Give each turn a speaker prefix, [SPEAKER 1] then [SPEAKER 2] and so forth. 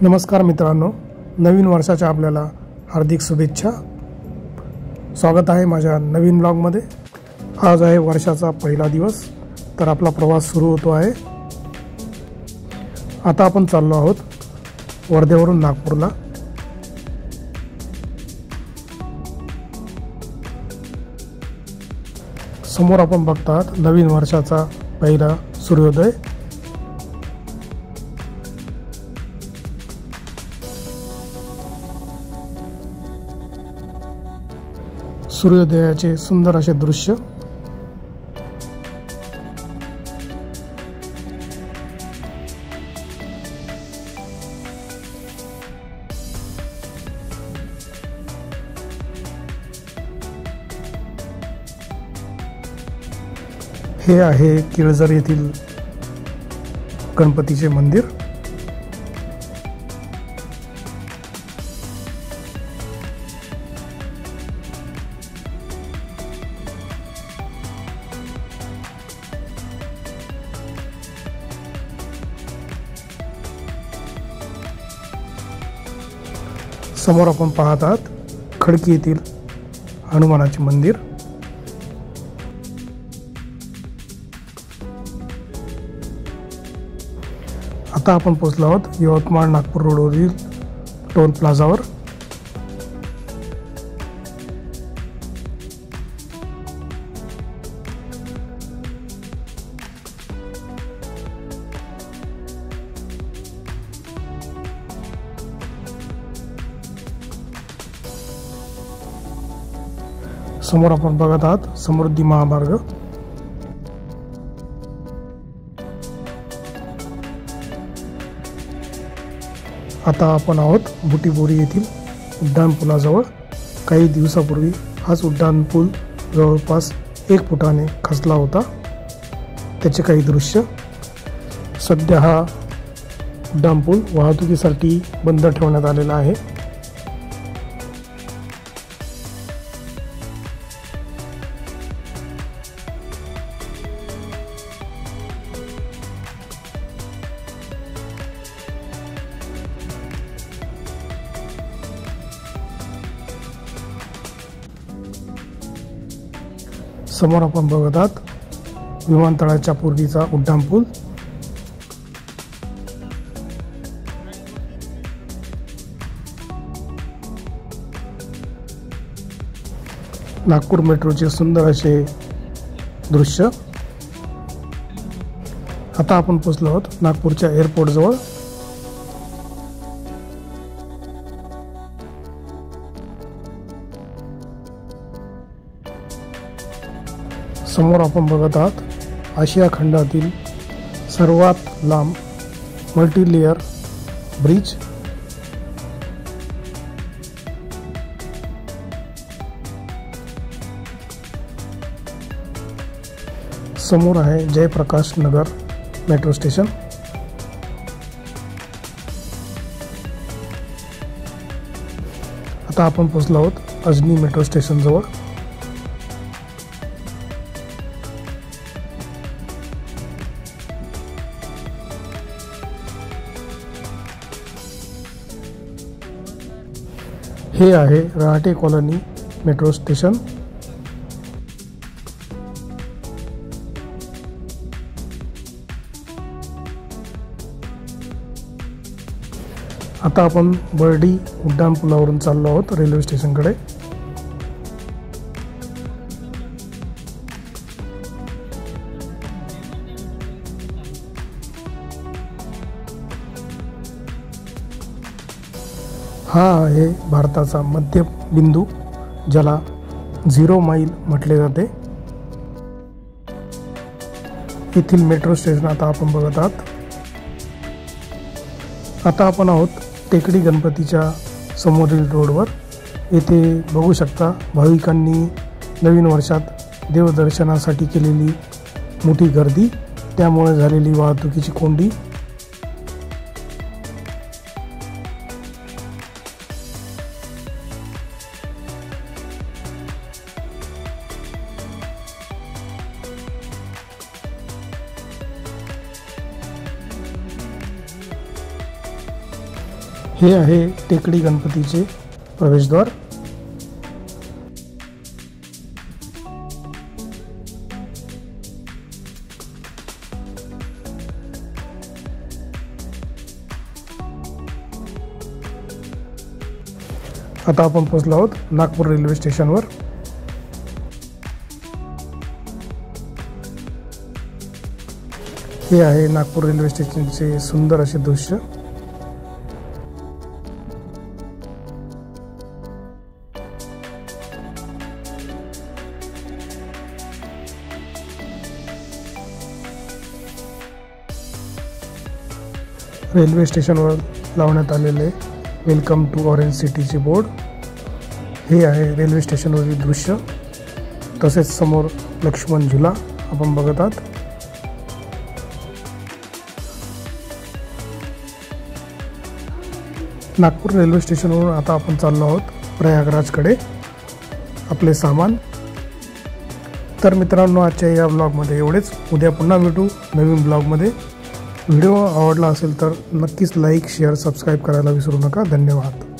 [SPEAKER 1] नमस्कार मित्रांनो, नवीन वर्षाच्या आपल्याला हार्दिक शुभेच्छा। स्वागत आहे माझ्या नवीन ब्लॉगमध्ये। आज आहे वर्षाचा पहिला दिवस, तर आपला प्रवास सुरू होतो आहे। आता आपण चाललो आहोत वर्धेवरून नागपूरला। समोर आपण बघतात नवीन वर्षाचा पहिला सूर्योदय। सूर्योदयाचे सुंदर असे दृश्य। हे आहे केळझर येथील गणपतीचे मंदिर। समोर आपण पाहत आहात खडकी येथील हनुमानाचे मंदिर। आता आपण पोहोचलो आहोत यवतमाळ नागपूर रोडवरील टोल प्लाझावर। समोर आपण बघत आहात समृद्धी महामार्ग। आता आपण आहोत बुटीबोरी येथील उड्डाण पुलाजवळ। काही दिवसापूर्वी हाच उड्डाण पूल जवळपास 1 फुटाने खचला होता, त्याचे काही दृश्य। सध्या हा उड्डाण पूल वाहतुकीसाठी बंद ठेवण्यात आलेला आहे। समोर आपण बघत आहात विमानतळाच्या पूर्वीचा उड्डाण पूल। नागपूर मेट्रोचे सुंदर असे दृश्य। आता आपण पोहोचलो आहोत नागपूरच्या एअरपोर्ट जवळ। समोर आपण बघत आहात आशिया खंडातील सर्वात लांब मल्टीलेयर ब्रिज। समोर आहे जयप्रकाश नगर मेट्रो स्टेशन। आता आपण पोहोचलो आहोत अजनी मेट्रो स्टेशन जवळ। हे आहे रहाटे कॉलनी मेट्रो स्टेशन। आता आपण बर्डी उड्डाण पुलावरून चाललो आहोत रेल्वे स्टेशनकडे। हा आहे भारताचा मध्यबिंदू, ज्याला 0 माईल म्हटले जाते। येथील मेट्रो स्टेशन आता आपण बघत आहात। आता आपण आहोत टेकडी गणपतीच्या समोरील रोडवर। येथे बघू शकता भाविकांनी नवीन वर्षात देवदर्शनासाठी केलेली मोठी गर्दी, त्यामुळे झालेली वाहतुकीची कोंडी। हे आहे टेकडी गणपतीचे प्रवेशद्वार। आता आपण पोहोचलो आहोत नागपूर रेल्वे स्टेशनवर। हे आहे नागपूर रेल्वे स्टेशनचे सुंदर असे दृश्य। रेल्वे स्टेशनवर लावण्यात आलेले वेलकम टू ऑरेंज सिटीचे बोर्ड। हे आहे रेल्वे स्टेशनवरील दृश्य। तसेच समोर लक्ष्मण झुला आपण बघत आहात। नागपूर रेल्वे स्टेशनवरून आता आपण चाललो आहोत प्रयागराजकडे आपले सामान। तर मित्रांनो, आजच्या या ब्लॉगमध्ये एवढेच। उद्या पुन्हा भेटू नवीन ब्लॉगमध्ये। व्हिडिओ आवडला असेल तर नक्कीच लाईक, शेअर, सबस्क्राईब करायला विसरू नका। धन्यवाद।